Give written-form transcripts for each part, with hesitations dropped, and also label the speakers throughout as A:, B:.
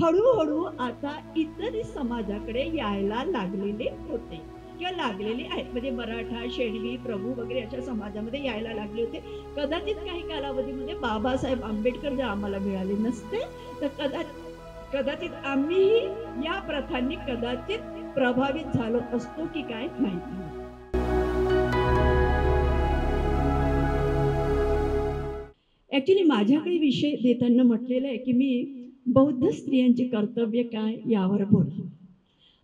A: हळूहळू आता इतर समाजाकडे यायला लागलेले होते किंवा लागलेले आहेत. म्हणजे मराठा, शेणवी, प्रभू वगैरे अशा समाजामध्ये यायला लागले होते. कदाचित काही कालावधीमध्ये बाबासाहेब आंबेडकर जर आम्हाला मिळाले नसते, तर कदाचित आम्हीही या प्रथांनी कदाचित प्रभावित झालो असतो की काय माहिती नाही. ॲक्च्युली माझ्याकडे विषय देताना म्हटलेलं आहे, की मी बौद्ध स्त्रियांची कर्तव्य काय यावर बोला.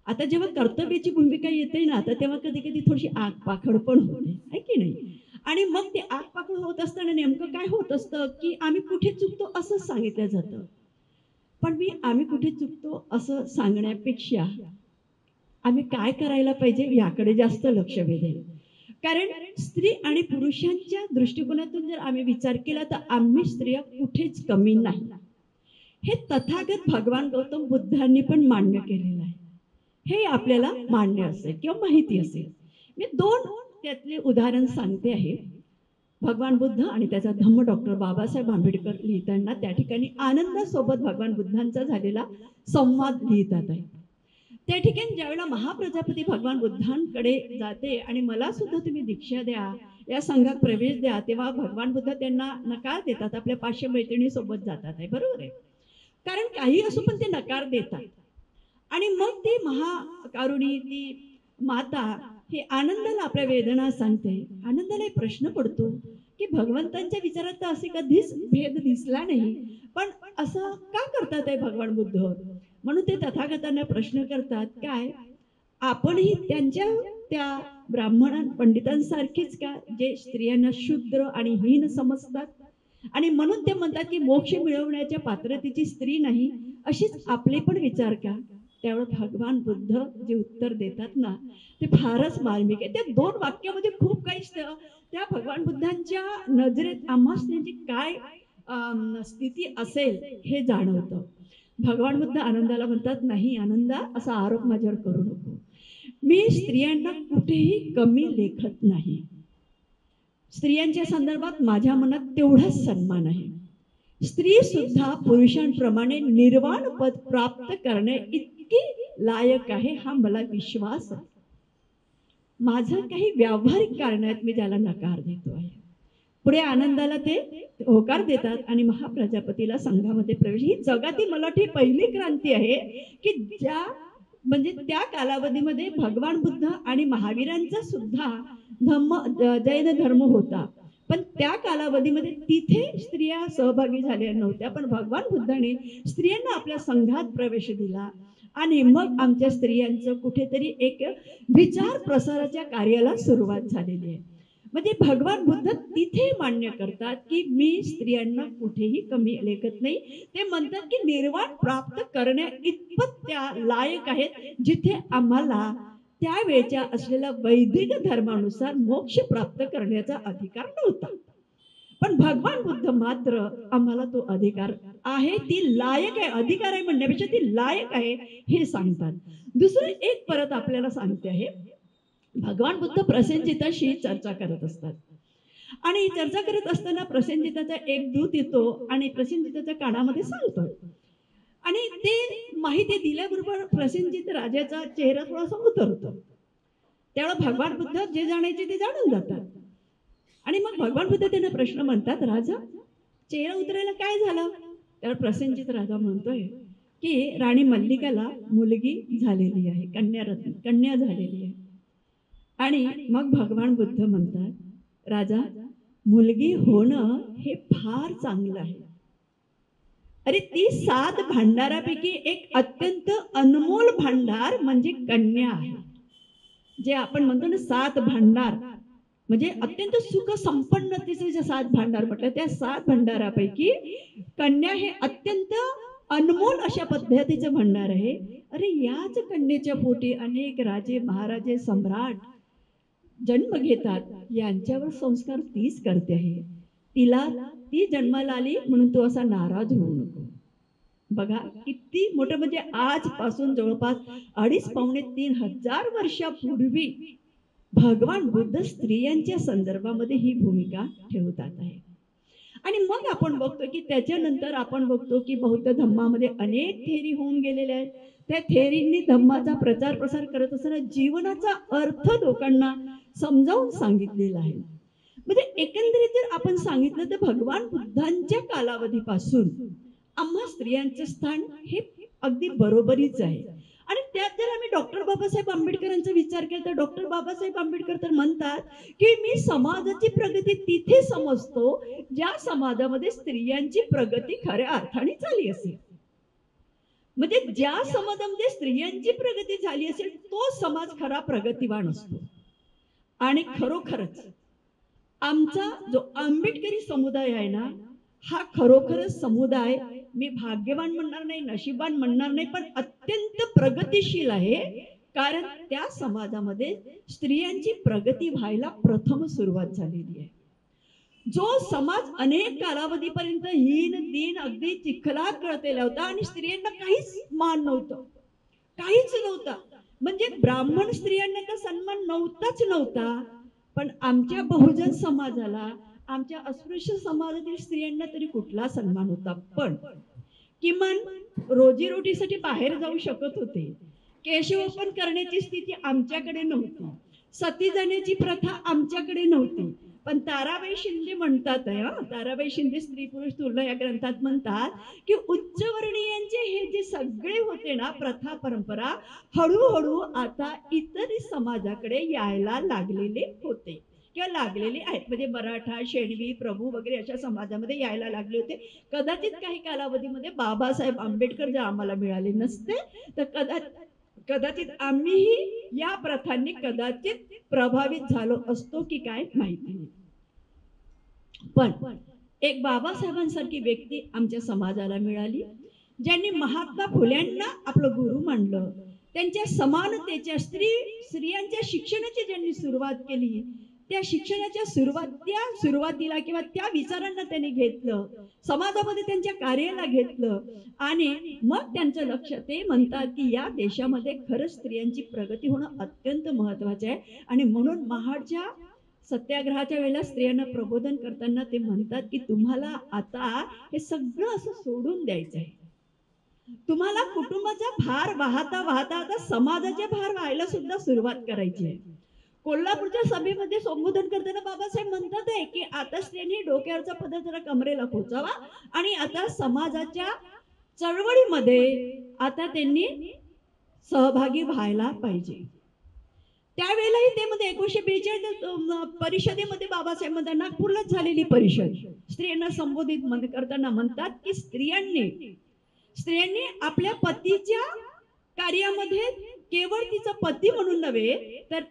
A: आता जेव्हा कर्तव्याची भूमिका येते ना, तर तेव्हा कधी-कधी थोडीशी आगपाखड पण होते, आहे की नाही? आणि मग ते आगपाखड होत असताना नेमकं काय होत असतं, की आम्ही कुठे चुकतो असंच सांगितलं जातं. पण मी आम्ही कुठे चुकतो असं सांगण्यापेक्षा आम्ही काय करायला पाहिजे याकडे जास्त लक्ष वेधेल. कारण स्त्री आणि पुरुषांच्या दृष्टिकोनातून जर आम्ही विचार केला तर आम्ही स्त्रिया कुठेच कमी नाही. हे तथागत भगवान गौतम बुद्धांनी पण मान्य केलेलं आहे. हे आपल्याला मान्य असेल किंवा माहिती असेल. मी 2 त्यातले उदाहरण सांगते आहे. भगवान बुद्ध आणि त्याचा धम्म डॉक्टर बाबासाहेब आंबेडकर लिहिताना त्या ठिकाणी आनंदासोबत भगवान बुद्धांचा झालेला संवाद लिहितात आहे. त्या ठिकाणी ज्यावेळेला महाप्रजापती भगवान बुद्धांकडे जाते आणि मला सुद्धा तुम्ही दीक्षा द्या, या संघात प्रवेश द्या, तेव्हा भगवान बुद्ध त्यांना नकार देतात. आपल्या 500 मैत्रिणीसोबत जातात आहे, बरोबर आहे. कारण काही असो पण ते नकार देतात. आणि मग ती महाकारुणी ती माता हे आनंदाला आपल्या वेदना सांगते. आनंदाला एक प्रश्न पडतो, की भगवंतांच्या विचारात तर असे कधीच भेद दिसला नाही. पण असं का करतात आहे भगवान बुद्ध? म्हणून ते तथागतांना प्रश्न करतात, काय आपणही त्यांच्या त्या ब्राह्मण पंडितांसारखीच का, जे स्त्रियांना शूद्र आणि हीन समजतात? आणि म्हणून ते म्हणतात, की मोक्ष मिळवण्याच्या पात्रतेची स्त्री नाही, अशीच आपले पण विचार का? त्यावेळेस भगवान बुद्ध जे उत्तर देतात ना, ते फारच मार्मिक आहे. त्या 2 वाक्यामध्ये खूप काही त्या भगवान बुद्धांच्या नजरेत आम्हास त्यांची काय स्थिती असेल हे जाणवतं. भगवान बुद्ध आनंदाला म्हणतात, "नाही आनंदा, असा आरोप माझ्यावर करू नको. मी स्त्रियांना कुठेही कमी लेखत नाही. स्त्रियांच्या संदर्भात माझ्या मनात तेवढाच सन्मान आहे. स्त्री सुद्धा पुरुषांप्रमाणे निर्वाण पद प्राप्त करणे इतकी लायक आहे, हा मला विश्वास आहे. माझं काही व्यावहारिक कारण आहेत, मी त्याला नकार देतो आहे." पुढे आनंदाला ते होकार देतात आणि महाप्रजापतीला संघामध्ये प्रवेश. ही जगातील मला वाटते पहिली क्रांती आहे, की ज्या म्हणजे त्या कालावधीमध्ये भगवान बुद्ध आणि महावीरांचा सुद्धा जैन धर्म होता. पण त्या कालावधीमध्ये तिथे स्त्रिया सहभागी झाल्या नव्हत्या. पण भगवान बुद्धाने स्त्रियांना आपल्या संघात प्रवेश दिला आणि मग आमच्या स्त्रियांचं कुठेतरी एक विचार प्रसाराच्या कार्याला सुरुवात झालेली आहे. म्हणजे भगवान बुद्ध तिथे मान्य करतात, की मी स्त्रियांना कुठेही कमी लेखत नाही. ते म्हणतात, की निर्वाण प्राप्त करण्या इतपत त्या लायक आहेत, जिथे आम्हाला त्यावेळच्या असलेल्या वैदिक धर्मानुसार मोक्ष प्राप्त करण्याचा अधिकार नव्हता. पण भगवान बुद्ध मात्र आम्हाला तो अधिकार आहे, ती लायक आहे. अधिकार आहे म्हणण्यापेक्षा ती लायक आहे हे सांगतात. दुसरं एक परत आपल्याला सांगते आहे, भगवान बुद्ध प्रसेनजिताशी चर्चा करत असतात आणि चर्चा करत असताना प्रसेनजिताचा एक दूत येतो आणि प्रसेनजिताच्या कानामध्ये सांगतो आणि ते माहिती दिल्याबरोबर प्रसेनजित राजाचा चेहरा थोडासा उतरतो. त्यावेळेला भगवान बुद्ध जे जाणायचे ते जाणून जातात आणि मग भगवान बुद्ध त्यांना प्रश्न म्हणतात, राजा चेहरा उतरायला काय झालं? त्यावेळेला प्रसेनजित राजा म्हणतोय, की राणी मल्लिकाला मुलगी झालेली आहे, कन्या झालेली आहे. आणि मग भगवान बुद्ध म्हणतात, राजा मुलगी होणं हे फार चांगलं आहे. अरे ती 7 भांडारापैकी एक अत्यंत अनमोल भांडार म्हणजे कन्या आहे. जे आपण म्हणतो ना 7 भांडार म्हणजे अत्यंत सुख संपन्नतेचे जे 7 भांडार म्हटलं, त्या 7 भांडारापैकी कन्या हे अत्यंत अनमोल अशा पद्धतीचं भांडार आहे. अरे याच कन्येच्या पोटी अनेक राजे महाराजे सम्राट जन्म घेतात. यांच्यावर संस्कार तीच करते आहे. तिला ती जन्माला आली म्हणून तू असा नाराज होऊ नको. बघा किती मोठं, म्हणजे आजपासून जवळपास 2.5-3,000 वर्षापूर्वी भगवान बुद्ध स्त्रियांच्या संदर्भामध्ये ही भूमिका ठेवतात आहे. आणि मग आपण बघतो की त्याच्यानंतर आपण बघतो की बौद्ध धम्मामध्ये अनेक थेरी होऊन गेलेल्या आहेत. त्या थेरींनी धम्माचा प्रचार प्रसार करत असताना जीवनाचा अर्थ लोकांना समजावून सांगितलेला आहे. म्हणजे एकंदरीत जर आपण सांगितलं तर भगवान बुद्धांच्या कालावधीपासून आम्हा स्त्रियांचं स्थान हे अगदी बरोबरीच आहे. आणि त्यात जर आम्ही डॉक्टर बाबासाहेब आंबेडकरांचा विचार केला तर डॉक्टर बाबासाहेब आंबेडकर तर म्हणतात की मी समाजाची प्रगती तिथे समजतो ज्या समाजामध्ये स्त्रियांची प्रगती खऱ्या अर्थाने झाली असेल. म्हणजे ज्या समाजामध्ये स्त्रियांची प्रगती झाली असेल तो समाज खरा प्रगतिवान असतो. आणि खरोखरच आमचा जो आंबेडकरी समुदाय आहे ना, हा खरोखरच समुदाय मी भाग्यवान म्हणणार नाही, नशीबवान म्हणणार नाही, पण अत्यंत प्रगतिशील आहे. कारण त्या समाजामध्ये स्त्रियांची प्रगती व्हायला प्रथम सुरुवात झालेली आहे. जो समाज अनेक कालावधीपर्यंत हीन दीन अगदी चिखलात गळतेला होता आणि स्त्रियांना काहीच मान नव्हतं, काहीच नव्हता. म्हणजे ब्राह्मण स्त्रियांना तर सन्मान नव्हताच नव्हता. पण आमच्या बहुजन समाजाला, आमच्या अस्पृश्य समाजातील स्त्रियांना तरी कुठला सन्मान होता. पण किमान रोजीरोटीसाठी बाहेर जाऊ शकत होते. केशवपन करण्याची स्थिती आमच्याकडे नव्हती. सती जाण्याची प्रथा आमच्याकडे नव्हती. पण ताराबाई शिंदे म्हणतात आहे, ताराबाई शिंदे स्त्री पुरुष तुलना या ग्रंथात म्हणतात की उच्चवर्णीयांचे हे जे सगळे होते ना प्रथा परंपरा हळूहळू आता इतर समाजाकडे यायला लागलेले होते किंवा लागलेले आहेत. म्हणजे मराठा, शेणवी, प्रभू वगैरे अशा समाजामध्ये यायला लागले होते. कदाचित काही कालावधीमध्ये बाबासाहेब आंबेडकर जर आम्हाला मिळाले नसते तर कदाचित आम्हीही या प्रथांनी कदाचित प्रभावित झालो असतो की काय माहिती नाही. पण एक बाबासाहेबांसारखी व्यक्ती आमच्या समाजाला मिळाली, ज्यांनी महात्मा फुल्यांना आपलं गुरु मानलं. त्यांच्या समानतेच्या स्त्रियांच्या शिक्षणाची ज्यांनी सुरुवात केली, त्या शिक्षणाच्या सुरुवातीला किंवा त्या विचारांना त्यांनी घेतलं, समाजामध्ये त्यांच्या कार्याला घेतलं आणि मग त्यांचं लक्ष ते म्हणतात की या देशामध्ये खरंच स्त्रियांची प्रगती होणं अत्यंत महत्वाचं आहे. आणि म्हणून महाडच्या सत्याग्रहाच्या वेळेला स्त्रियांना प्रबोधन करताना ते म्हणतात की तुम्हाला आता हे सगळं असं सोडून द्यायचं आहे. तुम्हाला कुटुंबाचा भार वाहता वाहता आता समाजाचे भार व्हायला सुद्धा सुरुवात करायची आहे. कोल्हापूरच्या सभेमध्ये संबोधन करताना बाबासाहेब म्हणतात आहे की आता स्त्रियांनी डोक्यावरचा पदर जरा कमरेला खोचावा आणि आता समाजाच्या चळवळीमध्ये आता त्यांनी सहभागी व्हायला पाहिजे. त्यावेळेलाही ते मध्ये 1942 परिषदेमध्ये बाबासाहेब म्हणतात, नागपूरलाच झालेली परिषद, स्त्रियांना संबोधित करताना म्हणतात की स्त्रियांनी आपल्या पतीच्या कार्यामध्ये केवळ तिचा पती म्हणून नव्हे तर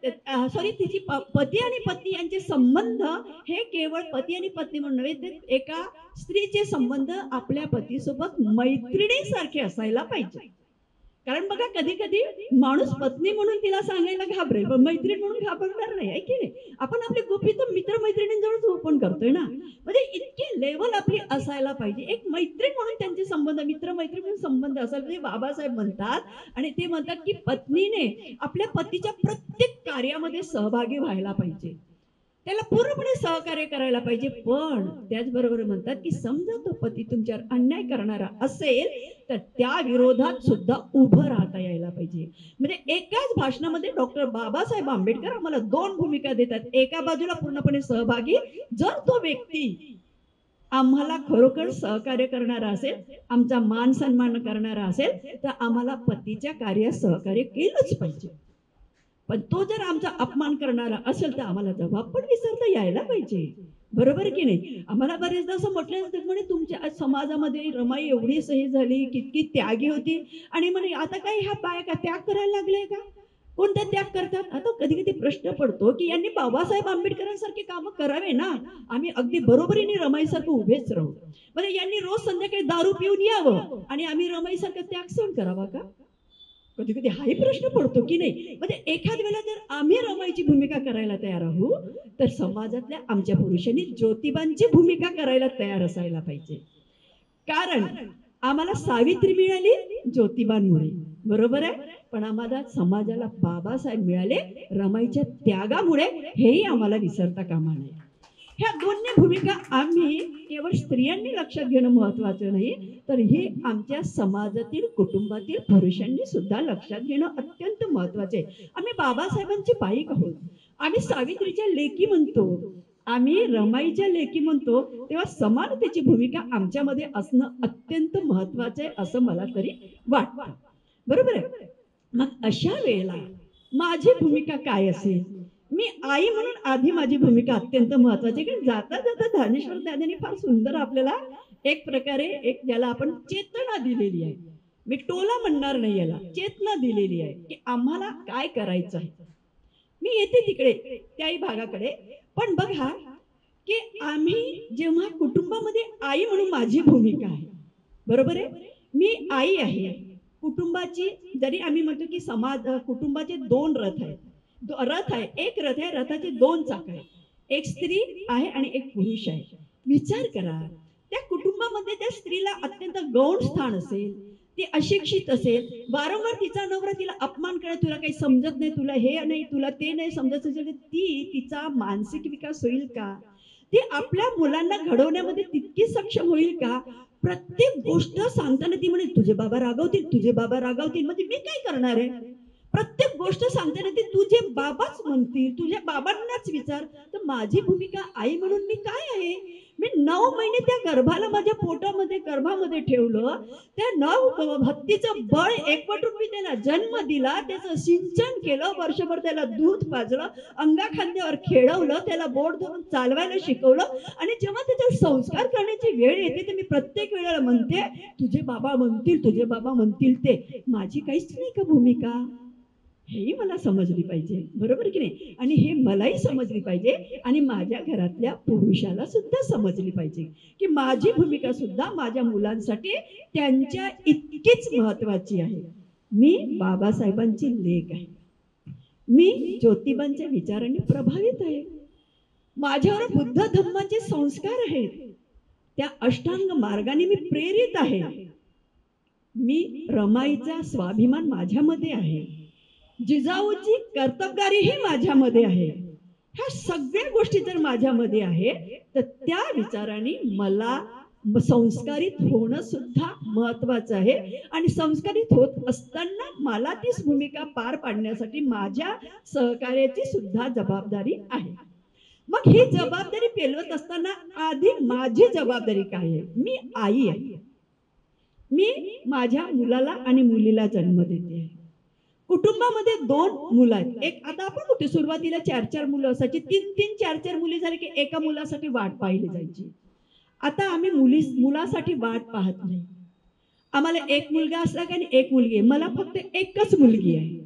A: तिची पती आणि पत्नी यांचे संबंध हे केवळ पती आणि पत्नी म्हणून नव्हे तर एका स्त्रीचे संबंध आपल्या पतीसोबत मैत्रिणीसारखे असायला पाहिजे. कारण बघा कधी कधी माणूस पत्नी म्हणून तिला सांगायला घाबरेल पण मैत्रीण म्हणून घाबरणार नाही, आहे की नाही. आपण आपली गुपित मित्र मैत्रिणींजवळच ओपन करतोय ना. म्हणजे इतकी लेवल आपली असायला पाहिजे. एक मैत्रीण म्हणून त्यांचे संबंध, मित्र मैत्रीण म्हणून संबंध असायला पाहिजे. बाबासाहेब म्हणतात आणि ते म्हणतात की पत्नीने आपल्या पतीच्या प्रत्येक कार्यामध्ये सहभागी व्हायला पाहिजे, त्याला पूर्णपणे सहकार्य करायला पाहिजे. पण त्याचबरोबर म्हणतात की समजा तो पती तुमच्यावर अन्याय करणारा असेल तर त्या विरोधात सुद्धा उभं राहता यायला पाहिजे. म्हणजे एकाच भाषणामध्ये डॉक्टर बाबासाहेब आंबेडकर आम्हाला दोन भूमिका देतात. एका बाजूला पूर्णपणे सहभागी, जर तो व्यक्ती आम्हाला खरोखर सहकार्य करणारा असेल, आमचा मान सन्मान करणारा असेल तर आम्हाला पतीच्या कार्यात सहकार्य केलंच पाहिजे. पण तो जर आमचा अपमान करणारा असेल तर आम्हाला जबाब पण विसरता यायला पाहिजे. बरोबर की नाही. आम्हाला बरेचदा असं म्हटलं जातं म्हणे तुमच्या समाजामध्ये रमाई एवढी सही झाली, किती त्यागी होती आणि म्हणे आता काही ह्या बायका त्याग करायला लागले का. कोणता त्याग करतात. आता कधी कधी प्रश्न पडतो की यांनी बाबासाहेब आंबेडकरांसारखे काम करावे ना. आम्ही अगदी बरोबरीने रमाईसारखं उभेच राहू. म्हणजे यांनी रोज संध्याकाळी दारू पिऊन यावं आणि आम्ही रमाईसारखं त्याग सहन करावा का. कधी कधी हाही प्रश्न पडतो की नाही. म्हणजे एखाद वेळेला जर आम्ही रमाईची भूमिका करायला तयार आहोत तर समाजातल्या आमच्या पुरुषांनी ज्योतिबांची भूमिका करायला तयार असायला पाहिजे. कारण आम्हाला सावित्री मिळाली ज्योतिबांमुळे, बरोबर आहे. पण आम्हाला समाजाला बाबासाहेब मिळाले रमाईच्या त्यागामुळे, हेही आम्हाला विसरता कामा नये. ह्या दोन्ही भूमिका आम्ही केवळ स्त्रियांनी लक्षात घेणं महत्वाचं नाही, तर हे आमच्या समाजातील कुटुंबातील पुरुषांनी सुद्धा लक्षात घेणं अत्यंत महत्वाचे आहे. आम्ही बाबासाहेबांची पाईक आहोत, आम्ही सावित्रीच्या लेकी म्हणतो, आम्ही रमाईच्या लेकी म्हणतो, तेव्हा समानतेची भूमिका आमच्यामध्ये असणं अत्यंत महत्वाचं आहे असं मला तरी वाटतं. बरोबर आहे. मग अशा वेळेला माझी भूमिका काय असेल? मी आई म्हणून आधी माझी भूमिका अत्यंत महत्वाची, कारण जाता जाता ज्ञानेश्वर दादांनी फार सुंदर आपल्याला एक प्रकारे एक ज्याला आपण चेतना दिलेली आहे. मी टोला म्हणणार नाही, याला चेतना दिलेली आहे की आम्हाला काय करायचं आहे. मी येते तिकडे त्याही भागाकडे, पण बघा की आम्ही जेव्हा कुटुंबामध्ये आई म्हणून माझी भूमिका आहे, बरोबर आहे, मी आई आहे कुटुंबाची. जरी आम्ही म्हणतो की समाज कुटुंबाचे दोन रथ आहेत, रथ आहे, एक रथ आहे, रथाचे दोन चाक आहेत, एक स्त्री आहे आणि एक पुरुष आहे. विचार करा, त्या कुटुंबामध्ये त्या स्त्रीला अत्यंत गौण स्थान असेल, ती अशिक्षित असेल, वारंवार तिचा नवरा तिला अपमान करत, तुला काही समजत नाही, तुला हे नाही, तुला ते नाही समजत असेल, ती तिचा मानसिक विकास होईल का? ती आपल्या मुलांना घडवण्यामध्ये तितकी सक्षम होईल का? प्रत्येक गोष्ट सांगताना ती म्हणे तुझे बाबा रागवतील, तुझे बाबा रागवतील, म्हणजे मी काय करणार आहे? प्रत्येक गोष्ट सांगताना ते तुझे बाबाच म्हणतील, तुझ्या बाबांनाच विचार. तर माझी भूमिका आई म्हणून मी काय आहे? मी 9 महिने त्या गर्भाला माझ्या पोटामध्ये गर्भामध्ये ठेवलं, त्या 9 हत्तीचं बळ एकवटून मी त्याला जन्म दिला, त्याचं सिंचन केलं, वर्षभर त्याला दूध पाजलं, अंगाखांद्यावर खेळवलं, त्याला बोट धरून चालवायला शिकवलं, आणि जेव्हा त्याच्यावर संस्कार करण्याची वेळ येते तर मी प्रत्येक वेळेला म्हणते तुझे बाबा म्हणतील, तुझे बाबा म्हणतील ते. माझी काहीच नाही का भूमिका? हेही मला समजली पाहिजे, बरोबर की नाही? आणि हे मलाही समजली पाहिजे आणि माझ्या घरातल्या पुरुषाला सुद्धा समजली पाहिजे की माझी भूमिका सुद्धा माझ्या मुलांसाठी त्यांच्या इतकीच महत्वाची आहे. मी बाबासाहेबांची लेक आहे, मी ज्योतिबांच्या विचारांनी प्रभावित आहे, माझ्यावर बुद्ध धम्माचे संस्कार आहेत, त्या अष्टांग मार्गाने मी प्रेरित आहे, मी रमाईचा स्वाभिमान माझ्यामध्ये आहे, जिजाऊची कर्तबगारी ही माझ्यामध्ये आहे. ह्या सगळ्या गोष्टी जर माझ्यामध्ये आहे तर त्या विचारांनी मला संस्कारित होणं सुद्धा महत्वाचं आहे, आणि संस्कारित होत असताना मला तीच भूमिका पार पाडण्यासाठी माझ्या सहकार्याची सुद्धा जबाबदारी आहे. मग ही जबाबदारी पेलवत असताना आधी माझी जबाबदारी काय आहे? मी आई आहे, मी माझ्या मुलाला आणि मुलीला जन्म देते आहे. कुटुंबामध्ये 2 मुलं आहेत, एक आता आपण होते सुरुवातीला 4-4 मुलं असायची, 3-3 4-4 मुली झाली की एका मुलासाठी वाट पाहिली जायची. आता आम्ही मुलासाठी वाट पाहत नाही. आम्हाला एक मुलगा असला की आणि एक मुलगी आहे, मला फक्त एकच मुलगी आहे,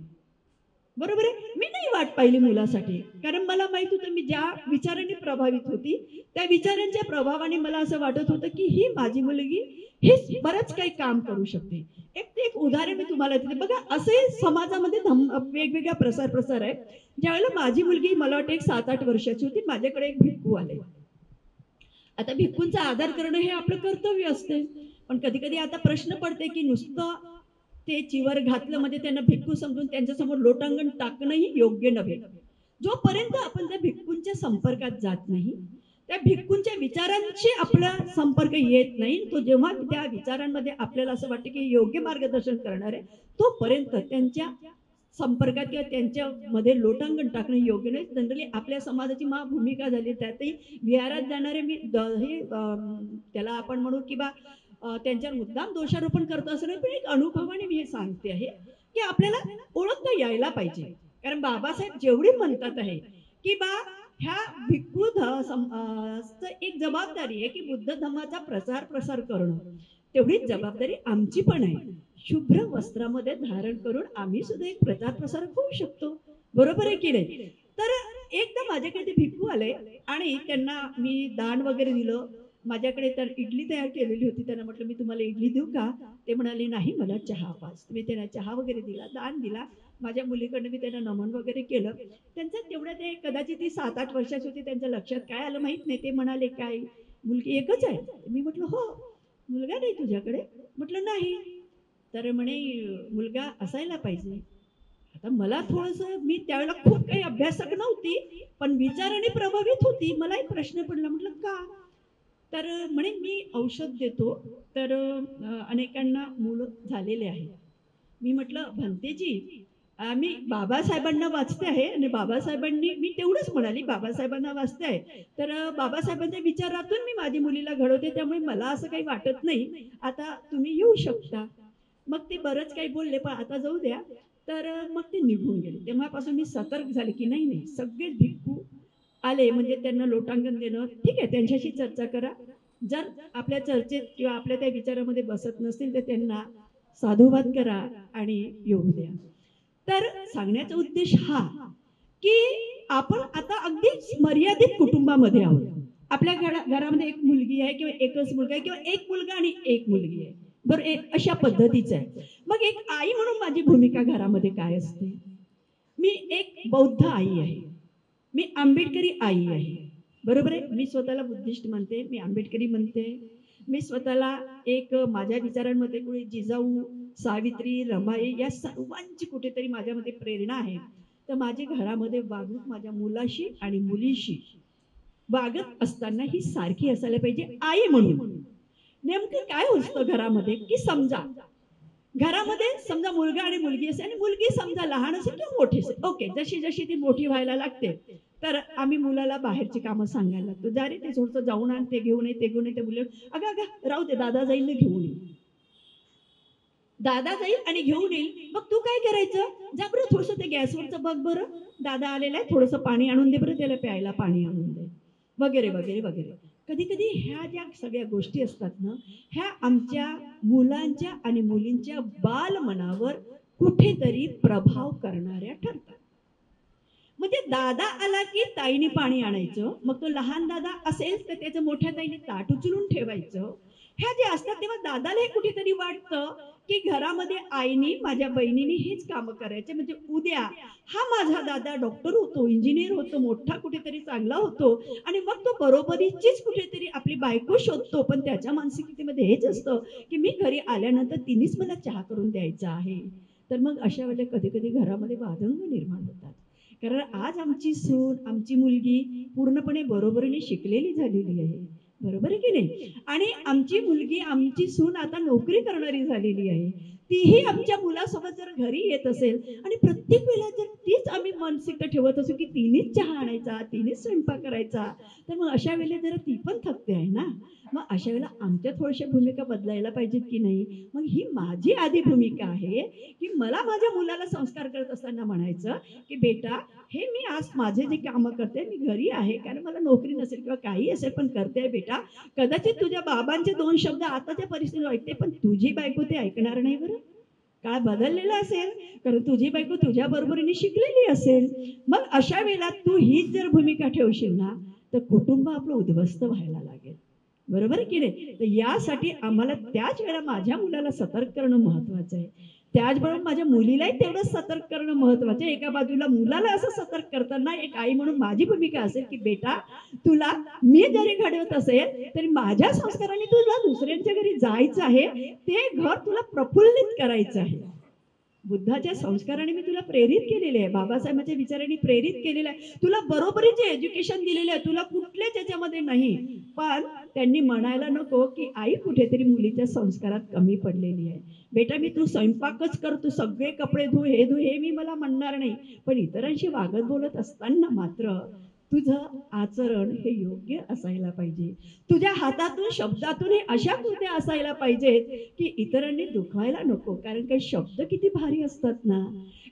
A: बरोबर आहे. मी नाही वाट पाहिली मुलासाठी, कारण मला माहित होतं मी ज्या विचारांनी प्रभावित होती त्या विचारांच्या प्रभावाने मला असं वाटत होतं की ही माझी मुलगी हे बरंच काही काम करू शकते. एक उदाहरण मी तुम्हाला देते बघा. असे समाजामध्ये वेगवेगळ्या प्रसार आहे. ज्यावेळेला माझी मुलगी मला वाटतं एक 7-8 वर्षाची होती, माझ्याकडे एक भिक्खू आले. आता भिक्खूंचा आदर करणं हे आपलं कर्तव्य असते, पण कधी कधी आता प्रश्न पडते की नुसतं ते चिवर घातलं म्हणजे त्यांना भिक्खू समजून त्यांच्यासमोर लोटांगण टाकणंही योग्य नव्हे. जोपर्यंत आपण त्या भिक्खूंच्या संपर्कात जात नाही, त्या भिक्खूंच्या विचारांशी आपला संपर्क येत नाही, तो जेव्हा त्या विचारांमध्ये आपल्याला असं वाटतं की योग्य मार्गदर्शन करणार आहे, तोपर्यंत त्यांच्या संपर्कात किंवा त्यांच्यामध्ये लोटांगण टाकणं योग्य नाही. जनरली आपल्या समाजाची भूमिका झाली, त्यातही विहारात जाणारे मी त्याला आपण म्हणू की त्यांच्यावर मुद्दाम दोषारोपण करतो असं नाही, पण एक अनुभवाने मी हे सांगते आहे की आपल्याला ओळखता यायला पाहिजे. कारण बाबासाहेब जेवढी म्हणतात आहे की ह्या भिक्खू एक जबाबदारी आहे की बुद्ध धम्माचा प्रसार करणं, तेवढीच जबाबदारी आमची पण आहे. शुभ्र वस्त्रामध्ये धारण करून आम्ही सुद्धा एक प्रसार होऊ शकतो, बरोबर आहे की नाही? तर एकदा माझ्याकडे ते भिक्खू आले आणि त्यांना मी दान वगैरे दिलं. माझ्याकडे तर इडली तयार केलेली होती, त्यांना म्हटलं मी तुम्हाला इडली देऊ का? ते म्हणाले नाही, मला चहा पाज. मी त्यांना चहा वगैरे दिला, दान दिला. माझ्या मुलीकडनं मी त्यांना नमन वगैरे केलं. त्यांचं तेवढं ते कदाचित ती 7-8 वर्षाची होती, त्यांच्या लक्षात काय आलं माहित नाही. ते म्हणाले काय मुलगी एकच आहे? मी म्हटलं हो. मुलगा नाही तुझ्याकडे? म्हटलं नाही. तर म्हणे मुलगा असायला पाहिजे. आता मला थोडंसं, मी त्यावेळेला खूप काही अभ्यासक नव्हती, पण विचाराने प्रभावित होती. मला एक प्रश्न पडला, म्हटलं का? तर म्हणे मी औषध देतो, तर अनेकांना मुलं झालेले आहे. मी म्हटलं, "भंतेजी, मी बाबासाहेबांना वाचते आहे आणि बाबासाहेबांनी", मी तेवढंच म्हणाली, "बाबासाहेबांना वाचते आहे, तर बाबासाहेबांच्या विचारातून मी माझ्या मुलीला घडवते, त्यामुळे मला असं काही वाटत नाही. आता तुम्ही येऊ शकता." मग ते बरंच काही बोलले, पण आता जाऊ द्या. तर मग ते निघून गेले. तेव्हापासून मी सतर्क झाले, की नाही, नाही, सगळेच भिक्खू आले म्हणजे त्यांना लोटांगण देणं, ठीक आहे, त्यांच्याशी चर्चा करा. जर आपल्या चर्चेत किंवा आपल्या त्या विचारामध्ये बसत नसतील, तर त्यांना साधुवाद करा आणि येऊ द्या. तर सांगण्याचा उद्देश हा, की आपण आता अगदी मर्यादित कुटुंबामध्ये आहोत. आपल्या घरामध्ये एक मुलगी आहे किंवा एकच मुलगा आहे किंवा एक मुलगा आणि एक मुलगी आहे. बरं, एक अशा पद्धतीचं आहे. मग एक आई म्हणून माझी भूमिका घरामध्ये काय असते? मी एक बौद्ध आई आहे. मी आंबेडकरी आई आहे. बरोबर आहे? मी स्वतःला बुद्धिस्ट म्हणते, मी आंबेडकरी म्हणते. मी स्वतःला एक माझ्या विचारांमध्ये कुठे जिजाऊ, सावित्री, रमाई या सर्वांची कुठेतरी माझ्यामध्ये प्रेरणा आहे. तर माझी घरामध्ये वागणूक माझ्या मुलाशी आणि मुलीशी वागत असताना ही सारखी असायला पाहिजे आई म्हणून. नेमकं काय असतं घरामध्ये, की समजा घरामध्ये समजा मुलगा आणि मुलगी असेल आणि मुलगी समजा लहान असेल किंवा मोठी असेल. ओके. जशी जशी ती मोठी व्हायला लागते, तर आम्ही मुलाला बाहेरची कामं सांगायला लागतो. "जा रे, ते थोडंसं जाऊन आण, ते घेऊन ये, ते घेऊन ये." ते मुलं, "अगं, अगं, राहू दे, दादा जाईल ना घेऊन येईल." दादा जाईल आणि घेऊन येईल. मग तू काय करायचं? "जा बरं, थोडंसं ते गॅसवरचं बघ बरं. दादा आलेला आहे, थोडंसं पाणी आणून दे बरं, त्याला प्यायला पाणी आणून दे." वगैरे, वगैरे, वगैरे. कधी-कधी ह्या ज्या सगळ्या गोष्टी असतात ना, ह्या आमच्या मुलांच्या आणि मुलींच्या बालमनावर कुठेतरी प्रभाव करणाऱ्या ठरतात. म्हणजे दादा आला की ताईने पाणी आणायचं. मग तो लहान दादा असेल तर त्याचं मोठ्या ताईने ताट उचलून ठेवायचं. ह्या ज्या असतात तेव्हा दादाला हे कुठेतरी वाटतं, की घरामध्ये आईनी, माझ्या बहिणीने हेच कामं करायचे. म्हणजे उद्या हा माझा दादा डॉक्टर होतो, इंजिनियर होतो, मोठा कुठेतरी चांगला होतो आणि मग तो बरोबरीचीच कुठेतरी आपली बायको शोधतो. पण त्याच्या मानसिकतेमध्ये हेच असतं, की मी घरी आल्यानंतर तिनेच मला चहा करून द्यायचा आहे. तर मग अशा वेळेला कधी-कधी घरामध्ये वादंग निर्माण होतात. कारण आज आमची सून, आमची मुलगी पूर्णपणे बरोबरीने शिकलेली झालेली आहे. बरोबर आहे की नाही? आणि आमची मुलगी, आमची सून आता नोकरी करणारी झालेली आहे. तीही आमच्या मुलासोबत जर घरी येत असेल आणि प्रत्येक वेळेला जर तीच आम्ही मानसिकता ठेवत असू, की तिनेच चहा आणायचा, तिनेच स्वयंपाक करायचा, तर मग अशा वेळेला जरा ती पण थकते आहे ना. मग अशा वेळेला आमच्या थोड्याशा भूमिका बदलायला पाहिजेत की नाही? मग ही माझी आधी भूमिका आहे, की मला माझ्या मुलाला संस्कार करत असताना म्हणायचं, की "बेटा, हे मी आज माझे जे कामं करते, मी घरी आहे, कारण मला नोकरी नसेल किंवा काही असेल, पण करते बेटा. कदाचित तुझ्या बाबांचे 2 शब्द आताच्या परिस्थितीत ऐकते, पण तुझी बायको ते ऐकणार नाही बरं. काळ बदललेला असेल, कारण तुझी बायको तुझ्या बरोबरीने शिकलेली असेल. मग अशा वेळेला तू हीच जर भूमिका ठेवशील ना, तर कुटुंब आपलं उद्ध्वस्त व्हायला लागेल. बरोबर आहे की नाही? तर यासाठी आम्हाला त्याच वेळेला माझ्या मुलाला सतर्क करणं महत्वाचं आहे. त्याचबरोबर माझ्या मुलीलाही तेवढंच सतर्क करणं महत्वाचं आहे. एका बाजूला मुलाला असं सतर्क करताना एक आई म्हणून माझी भूमिका असेल, की बेटा, तुला मी जरी घडवत असेल, तरी माझ्या संस्काराने तुला दुसऱ्यांच्या घरी जायचं आहे. ते घर तुला प्रफुल्लित करायचं आहे. बुद्धाच्या संस्काराने मी तुला प्रेरित केलेले आहे. बाबासाहेबांच्या विचारांनी प्रेरित केलेलं आहे. तुला बरोबरीचे एज्युकेशन दिलेलं आहे. तुला कुठल्याच याच्यामध्ये नाही. पण त्यांनी म्हणायला नको, की आई कुठेतरी मुलीच्या संस्कारात कमी पडलेली आहे. बेटा, मी तू स्वयंपाकच कर, तू सगळे कपडे धु, हे धु, हे मी मला म्हणणार नाही. पण इतरांशी वागत बोलत असताना मात्र तुझं आचरण हे योग्य असायला पाहिजे. तुझ्या हातातून, शब्दातून हे अशा कृत्या असायला पाहिजेत, की इतरांनी दुखवायला नको. कारण काही शब्द किती भारी असतात ना.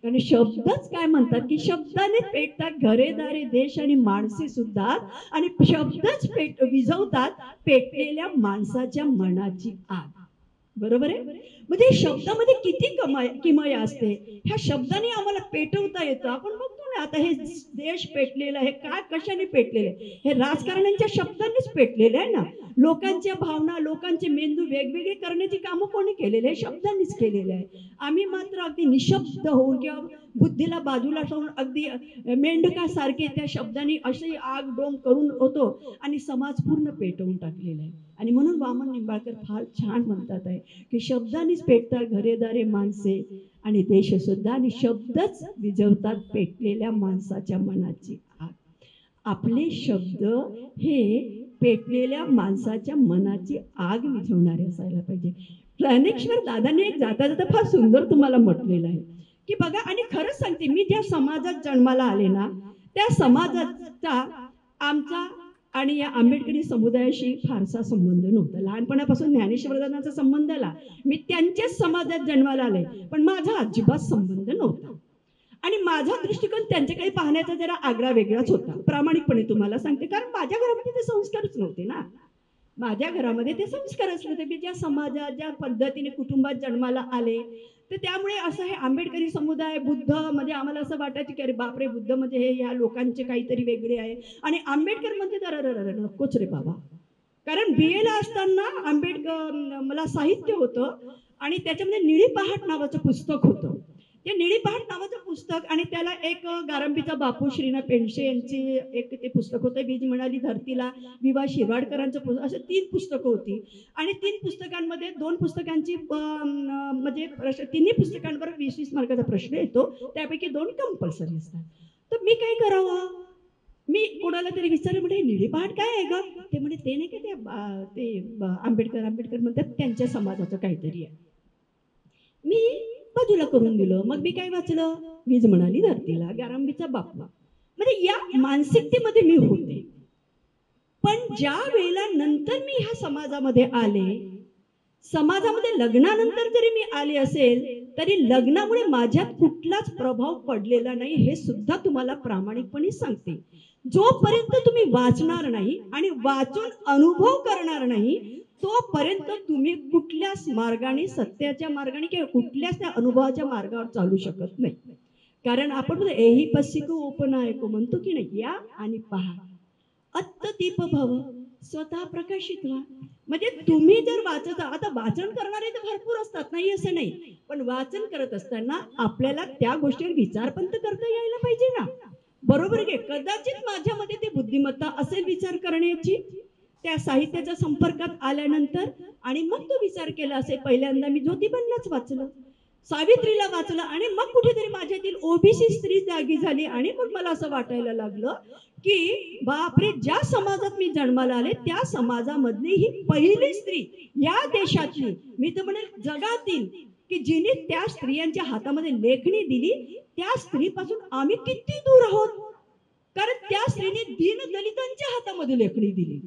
A: कारण शब्दच काय म्हणतात, की शब्दाने पेटतात घरे-दारे, देश आणि माणसे सुद्धा, आणि शब्दच विझवतात पेटलेल्या माणसाच्या मनाची आग. बरोबर आहे? म्हणजे शब्दामध्ये किती किमया असते. ह्या शब्दाने आम्हाला पेटवता येतं. आपण बघतो ना, आता हे देश पेटलेलं आहे. काय कशाने पेटलेलं आहे? हे राजकारण्यांच्या शब्दांनीच पेटलेलं आहे ना. लोकांच्या भावना, लोकांचे मेंदू वेगवेगळे करण्याची कामं कोणी केलेले आहे? शब्दांनीच केलेले आहे. आम्ही मात्र अगदी निशब्द होऊन किंवा बुद्धीला बाजूला ठेवून अगदी मेंढकासारखे त्या शब्दांनी अशी आग डोंग करून होतो आणि समाज पूर्ण पेटवून टाकलेला आहे. आणि म्हणून वामन निंबाळकर फार छान म्हणतात आहे की शब्दांनीच पेटतात घरेदारे माणसे आणि देश सुद्धा, आणि शब्दच विझवतात पेटलेल्या माणसाच्या मनाची आग. आपले शब्द हे पेटलेल्या माणसाच्या मनाची आग विझवणारे असायला पाहिजे. ज्ञानेश्वर दादांनी एक जाता जाता फार सुंदर तुम्हाला म्हटलेलं आहे की बघा, आणि खरंच सांगते, मी ज्या समाजात जन्माला आले ना त्या समाजाचा आमचा आणि या आंबेडकरी समुदायाशी फारसा संबंध नव्हता. लहानपणापासून ज्ञानेश्वर दादांचा संबंध आला, मी त्यांच्याच समाजात जन्माला आले, पण माझा अजिबात संबंध नव्हता. आणि माझा दृष्टिकोन त्यांच्याकडे पाहण्याचा जरा आगळा वेगळाच होता, प्रामाणिकपणे तुम्हाला सांगते. कारण माझ्या घरामध्ये ते संस्कारच नव्हते ना. माझ्या घरामध्ये ते संस्कार असले होते. मी ज्या समाजात ज्या पद्धतीने कुटुंबात जन्माला आले, तर त्यामुळे असं हे आंबेडकरी समुदाय, बुद्ध म्हणजे आम्हाला असं वाटायचं की अरे बापरे, बुद्ध म्हणजे हे ह्या लोकांचे काहीतरी वेगळे आहे, आणि आंबेडकर म्हणजे तर नकोच रे बाबा. कारण BA ला असताना आंबेडकर मला साहित्य होतं आणि त्याच्यामध्ये निळी पहाट नावाचं पुस्तक होतं. ते निळी पहाट नावाचं पुस्तक आणि त्याला एक गारंबीचा बापू श्रीनाथ पेंडसे यांची एक ते पुस्तक होतं, वीज म्हणाली धरतीला, विवा शिरवाडकरांचं पुस्तक, असं 3 पुस्तकं होती. आणि 3 पुस्तकांमध्ये 2 पुस्तकांची म्हणजे तिन्ही पुस्तकांवर 20-20 मार्काचा प्रश्न येतो, त्यापैकी 2 कंपल्सरी असतात. तर मी काय करावं? मी कोणाला तरी विचारलं, म्हणजे निळी पहाट काय आहे ग? ते म्हणजे ते नाही का ते आंबेडकर म्हणतात त्यांच्या समाजाचं काहीतरी आहे. मी बाजूला करून दिलं. मग मी काय वाचलं? वीज म्हणाली धरतीला, गारंबीचा बापू. म्हणजे या मानसिकतेमध्ये मी होते. पण ज्या वेळेला नंतर मी ह्या समाजामध्ये आले, समाजामध्ये लग्नानंतर जरी मी आले असेल तरी लग्नामुळे माझ्यात कुठलाच प्रभाव पडलेला नाही, हे सुद्धा तुम्हाला प्रामाणिकपणे सांगते. जोपर्यंत तुम्ही वाचणार नाही आणि वाचून अनुभव करणार नाही, तोपर्यंत तुम्ही कुठल्याच मार्गाने, सत्याच्या मार्गाने किंवा कुठल्याच त्या अनुभवाच्या मार्गावर चालू शकत नाही. कारण आपण एही पसिक उपनायक म्हणतो की नाही, या आणि पहा, अत्त दीप भव, स्वतः प्रकाशित व्हा. म्हणजे तुम्ही जर वाचता, आता वाचन करणारे तर भरपूर असतात, नाही असं नाही, पण वाचन करत असताना आपल्याला त्या गोष्टीवर विचार पण तर करता यायला पाहिजे ना. बरोबर आहे. कदाचित माझ्यामध्ये ते बुद्धिमत्ता असेल विचार करण्याची, त्या साहित्याच्या संपर्कात आल्यानंतर, आणि मग तो विचार केला असेल. पहिल्यांदा मी ज्योतिबांनाच वाचलं, सावित्रीला वाचलं, आणि मग कुठेतरी माझ्यातील ओबीसी स्त्री जागी झाली, आणि मग मला असं वाटायला लागलं की बापरे, ज्या समाजात मी जन्माला आले त्या समाजामधली ही पहिली स्त्री या देशातली, मी तर म्हणेल जगातील, की जिने त्या स्त्रियांच्या हातामध्ये लेखणी दिली, त्या स्त्रीपासून आम्ही किती दूर आहोत. कारण त्या स्त्रीने दीनदलितांच्या हातामध्ये लेखणी दिली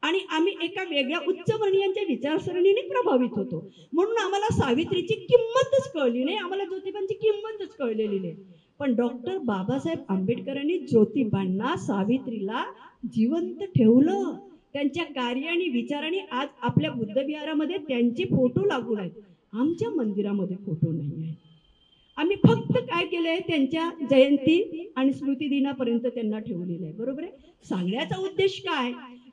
A: आणि आम्ही एका वेगळ्या उच्चवर्णीयांच्या विचारसरणीने प्रभावित होतो. म्हणून आम्हाला सावित्रीची किंमतच कळली नाही, आम्हाला ज्योतिबांची किंमतच कळलेली नाही. पण डॉक्टर बाबासाहेब आंबेडकरांनी ज्योतिबांना, सावित्रीला जिवंत ठेवलं. त्यांच्या कार्य आणि विचाराने आज आपल्या बुद्धविहारामध्ये त्यांचे फोटो लागून आहेत. आमच्या मंदिरामध्ये फोटो नाही आहे. आम्ही फक्त काय केलंय, त्यांच्या जयंती आणि स्मृती दिनापर्यंत त्यांना ठेवलेलं आहे. बरोबर आहे. सांगण्याचा उद्देश काय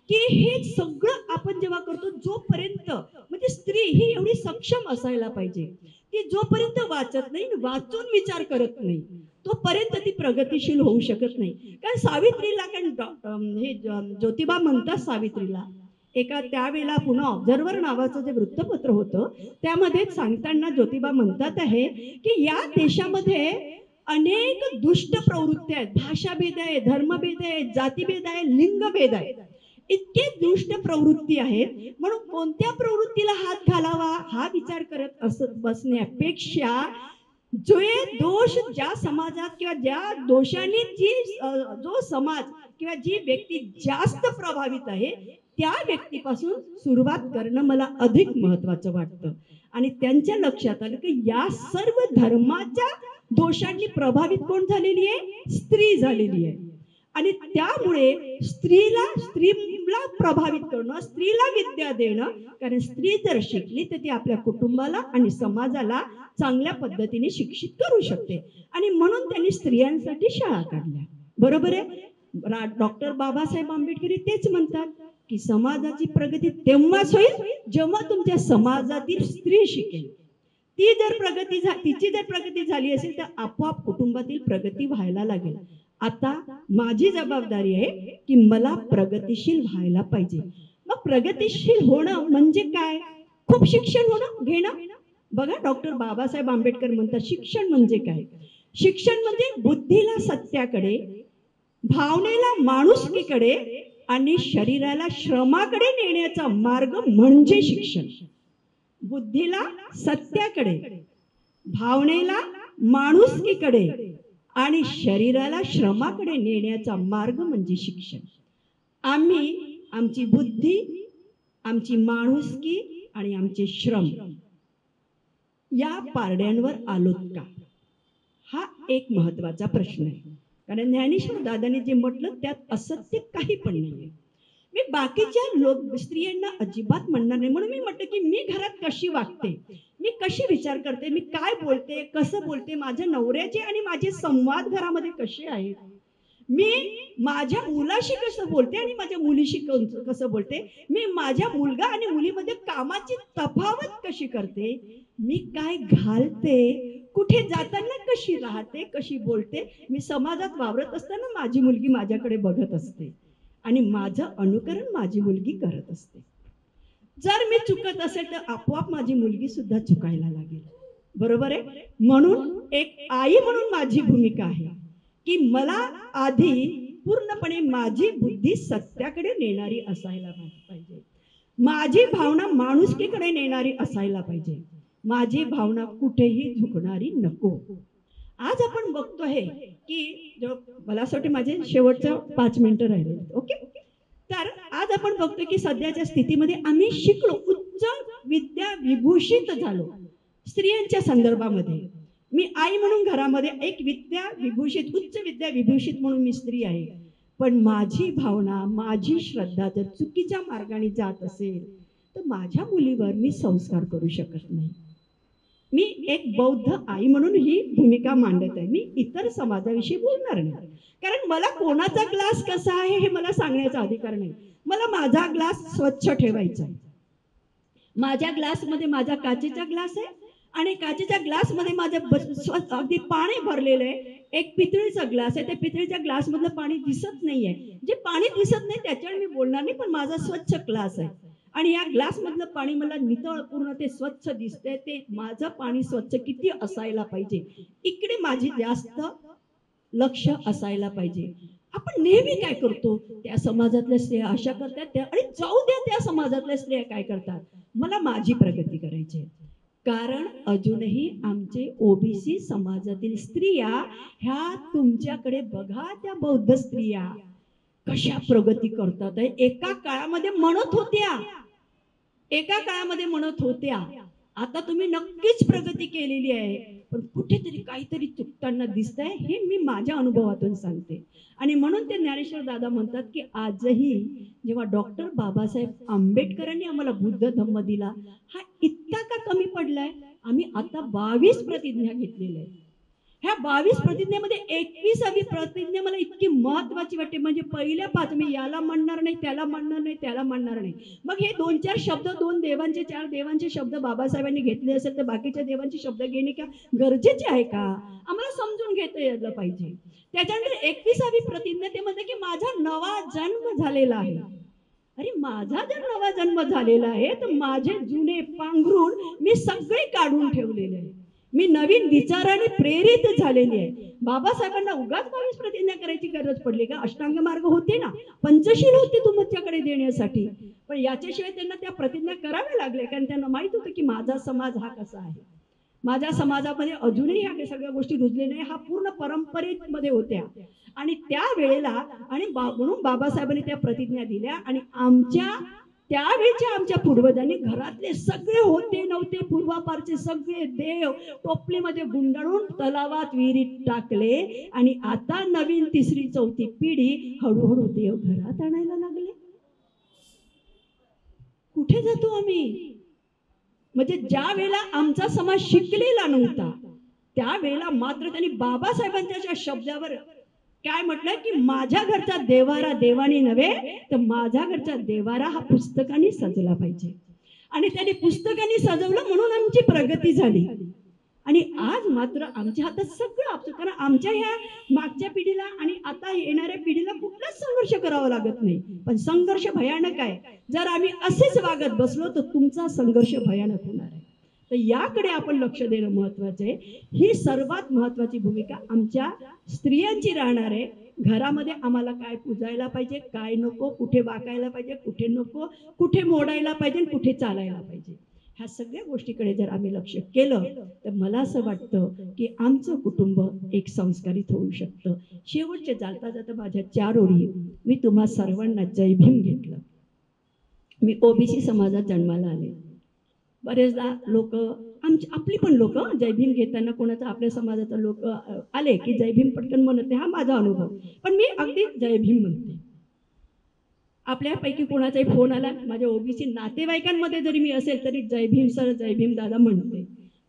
A: की हे सगळं आपण जेव्हा करतो, जोपर्यंत म्हणजे स्त्री ही एवढी सक्षम असायला पाहिजे की जोपर्यंत वाचत नाही, वाचून विचार करत नाही, तोपर्यंत ती प्रगतिशील होऊ शकत नाही. कारण सावित्रीला, कारण हे ज्योतिबा म्हणतात सावित्रीला, एका त्यावेळेला पुन्हा ऑब्झर्वर नावाचं जे वृत्तपत्र होतं त्यामध्ये सांगताना ज्योतिबा म्हणतात आहे की या देशामध्ये अनेक दुष्ट प्रवृत्ती आहेत, भाषाभेद आहे, धर्मभेद आहे, जातीभेद आहे, लिंगभेद आहे, इतके दुष्ट प्रवृत्ती आहेत. म्हणून कोणत्या प्रवृत्तीला हात घालावा हा विचार करत असत बसण्यापेक्षा जे दोष ज्या समाजात किंवा ज्या दोषांनी जो समाज किंवा जी व्यक्ती जास्त प्रभावित आहे त्या व्यक्तीपासून सुरुवात करणं मला अधिक महत्वाचं वाटतं. आणि त्यांच्या लक्षात आलं की या सर्व धर्माच्या दोषांनी प्रभावित कोण झालेली आहे? स्त्री झालेली आहे. आणि त्यामुळे स्त्रीला प्रभावित करणं, स्त्रीला विद्या देणं, कारण स्त्री जर शिकली तर ती आपल्या कुटुंबाला आणि समाजाला चांगल्या पद्धतीने शिक्षित करू शकते. आणि म्हणून त्यांनी स्त्रियांसाठी शाळा काढल्या. बरोबर आहे. डॉक्टर बाबासाहेब आंबेडकर तेच म्हणतात की समाजाची प्रगती तेव्हाच होईल जेव्हा तुमच्या समाजातील स्त्री शिकेल. तिची जर प्रगती झाली असेल तर आपोआप कुटुंबातील प्रगती व्हायला लागेल. आता माझी जबाबदारी आहे की मला प्रगतिशील व्हायला पाहिजे. मग प्रगतिशील होणं म्हणजे काय? खूप शिक्षण होणं घेणं. बघा, डॉक्टर बाबासाहेब आंबेडकर म्हणतात शिक्षण म्हणजे काय? शिक्षण म्हणजे बुद्धीला सत्याकडे, भावनेला माणुसकीकडे आणि शरीराला श्रमाकडे नेण्याचा मार्ग म्हणजे शिक्षण. बुद्धीला सत्याकडे, भावनेला माणुसकीकडे आणि शरीराला श्रमाकडे नेण्याचा मार्ग म्हणजे शिक्षण. आम्ही आमची बुद्धी, आमची माणुसकी आणि आमचे श्रम या पारड्यांवर आलोत का? हा एक महत्वाचा प्रश्न आहे. कारण ज्ञानेश्वर दादांनी जे म्हटलं त्यात असत्य काही पण नाहीये. मी बाकीच्या स्त्रियांना अजिबात म्हणणार नाही. म्हणून मी म्हटलं की मी घरात कशी वागते, मी कशी विचार करते, मी काय बोलते, कसं बोलते, माझ्या नवऱ्याचे आणि माझे संवाद घरामध्ये कसे आहेत, मी माझ्या मुलाशी कसं बोलते आणि माझ्या मुलीशी कसं बोलते, मी माझ्या मुलगा आणि मुलीमध्ये कामाची तफावत कशी करते, मी काय घालते, कुठे जाताना कशी राहते, कशी बोलते, मी समाजात वावरत असताना माझी मुलगी माझ्याकडे बघत असते आणि माझं अनुकरण माझी मुलगी करत असते. जर मी चुकत असेल तर आपोआप माझी मुलगी सुद्धा चुकायला लागेल. बरोबर आहे? म्हणून एक आई म्हणून माझी भूमिका आहे की मला आधी पूर्णपणे माझी बुद्धी सत्याकडे नेणारी असायला पाहिजे, माझी भावना माणुसकीकडे नेणारी असायला पाहिजे, माझी भावना कुठेही झुकणारी नको. आज आपण बघतोय की मला असं वाटतं माझे शेवटचं 5 मिनिटं राहिले. ओके, तर आज आपण बघतोय की सध्याच्या स्थितीमध्ये आम्ही शिकलो, उच्च विद्या विभूषित झालो. स्त्रियांच्या संदर्भामध्ये मी आई म्हणून घरामध्ये एक विद्या विभूषित, उच्च विद्या विभूषित म्हणून मी स्त्री आहे. पण माझी भावना, माझी श्रद्धा जर चुकीच्या मार्गाने जात असेल तर माझ्या मुलीवर मी संस्कार करू शकत नाही. मी एक बौद्ध आई म्हणून ही भूमिका मांडत आहे. मी इतर समाजाविषयी बोलणार नाही, कारण मला कोणाचा ग्लास कसा आहे हे मला सांगण्याचा अधिकार नाही. मला माझा ग्लास स्वच्छ ठेवायचा आहे. माझ्या ग्लासमध्ये माझा काचेचा ग्लास आहे आणि काचेच्या ग्लासमध्ये माझं अगदी पाणी भरलेलं आहे. एक पितळीचा ग्लास आहे, त्या पितळीच्या ग्लास मधलं पाणी दिसत नाहीये. जे पाणी दिसत नाही त्याच्यावर मी बोलणार नाही, पण माझा स्वच्छ ग्लास आहे आणि या ग्लास मधलं पाणी मला नितळ पूर्ण ते स्वच्छ दिसतंय. ते माझं पाणी स्वच्छ किती असायला पाहिजे, इकडे माझी जास्त लक्ष असायला पाहिजे. आपण नेहमी काय करतो, त्या समाजातल्या स्त्रिया अशा करतात त्या, आणि जाऊ द्या त्या समाजातल्या स्त्रिया काय करतात, मला माझी प्रगती करायची. कारण अजूनही आमचे ओबीसी समाजातील स्त्रिया ह्या तुमच्याकडे बघा, त्या बौद्ध स्त्रिया कशा प्रगती करतात. एका काळामध्ये म्हणत होत्या, आता तुम्ही नक्कीच प्रगती केलेली आहे, पण कुठेतरी काहीतरी चुकताना दिसतंय, हे मी माझ्या अनुभवातून सांगते. आणि म्हणून ते ज्ञानेश्वर दादा म्हणतात की आजही जेव्हा डॉक्टर बाबासाहेब आंबेडकरांनी आम्हाला बुद्ध धम्म दिला, हा इतका का कमी पडलाय? आम्ही आता 22 प्रतिज्ञा घेतलेल्या आहेत. ह्या 22 प्रतिज्ञेमध्ये 21वी प्रतिज्ञा मला इतकी महत्वाची वाटते. म्हणजे पहिल्या 5 मी याला म्हणणार नाही, त्याला म्हणणार नाही, त्याला म्हणणार नाही. मग हे 2-4 शब्द, 2 देवांचे 4 देवांचे शब्द बाबासाहेबांनी घेतले असेल तर बाकीच्या देवांचे शब्द घेणे का गरजेचे आहे का? आम्हाला समजून घेता यायला पाहिजे. त्याच्यानंतर 21वी प्रतिज्ञा ते म्हणते की माझा नवा जन्म झालेला आहे. अरे माझा जर नवा जन्म झालेला आहे तर माझे जुने पांघरून मी सगळे काढून ठेवलेले आहे. मी नवीन विचाराने प्रेरित झालेली आहे. बाबासाहेबांना उगाच 22 प्रतिज्ञा करायची गरज पडली का? अष्टांग मार्ग होते ना, पंचशील होते तुमच्याकडे देण्यासाठी, पण याच्याशिवाय त्यांना त्या प्रतिज्ञा कराव्या लागल्या. कारण त्यांना माहित होतं की माझा समाज हा कसा आहे. माझ्या समाजामध्ये अजूनही ह्या सगळ्या गोष्टी रुजलेल्या नाही, हा पूर्ण परंपरेमध्ये होत्या. आणि त्यावेळेला आणि म्हणून बाबासाहेबांनी त्या प्रतिज्ञा दिल्या. आणि त्यावेळेच्या आमच्या पूर्वजांनी घरातले सगळे होते नव्हते पूर्वापारचे सगळे देव टोपलीमध्ये गुंडाळून तलावात विहिरीत टाकले. आणि आता नवीन 3री-4थी पिढी हळूहळू देव घरात आणायला लागले. कुठे जातो आम्ही? म्हणजे ज्या वेळेला आमचा समाज शिकलेला नव्हता त्यावेळेला मात्र त्यांनी बाबासाहेबांच्या शब्दावर काय म्हटलं की माझ्या घरचा देवारा देवानी नव्हे तर माझ्या घरचा देवारा हा पुस्तकाने सजला पाहिजे. आणि त्याने पुस्तकाने सजवलं म्हणून आमची प्रगती झाली. आणि आज मात्र आमच्या हातात सगळं आपलं, कारण आमच्या ह्या मागच्या पिढीला आणि आता येणाऱ्या पिढीला कुठलाच संघर्ष करावा लागत नाही. पण संघर्ष भयानक आहे. जर आम्ही असेच वागत बसलो तर तुमचा संघर्ष भयानक होणार आहे. तर याकडे आपण लक्ष देणं महत्वाचं आहे. ही सर्वात महत्वाची भूमिका आमच्या स्त्रियांची राहणार आहे. घरामध्ये आम्हाला काय पुजायला पाहिजे, काय नको, कुठे वाकायला पाहिजे, कुठे नको, कुठे मोडायला पाहिजे, कुठे चालायला पाहिजे, ह्या सगळ्या गोष्टीकडे जर आम्ही लक्ष केलं तर मला असं वाटतं की आमचं कुटुंब एक संस्कारित होऊ शकतं. शेवटचे जाता जाता माझ्या 4 ओळी मी तुम्हा सर्वांना जय भीम घेतलं. मी ओबीसी समाजात जन्माला आले. बरेचदा लोक आपली पण लोक जय भीम घेताना कोणाचा आपल्या समाजाचा लोक आले की जय भीम पटकन म्हणते, हा माझा अनुभव. पण मी अगदी जय भीम म्हणते. आपल्यापैकी कोणाचाही फोन आला, माझ्या ओबीसी नातेवाईकांमध्ये जरी मी असेल तरी जय भीम सर, जय भीम दादा म्हणते.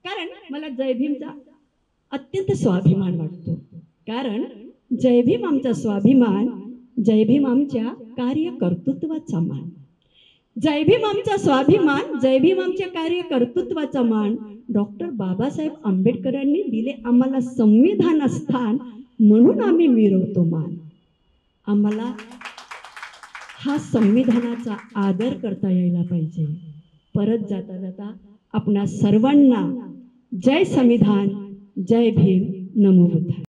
A: कारण मला जय भीमचा अत्यंत स्वाभिमान वाटतो. कारण जय भीम आमचा स्वाभिमान, जय भीम आमच्या कार्यकर्तृत्वाचा मान. जय भीम आमचा स्वाभिमान, जय भीम आमच्या कार्यकर्तृत्वाचा मान. डॉक्टर बाबासाहेब आंबेडकरांनी दिले आम्हाला संविधान स्थान, म्हणून आम्ही मिरवतो मान. आम्हाला हा संविधानाचा आदर करता यायला पाहिजे. परत जाता जाता आपणा सर्वांना जय संविधान, जय भीम, नमो बुद्धाय.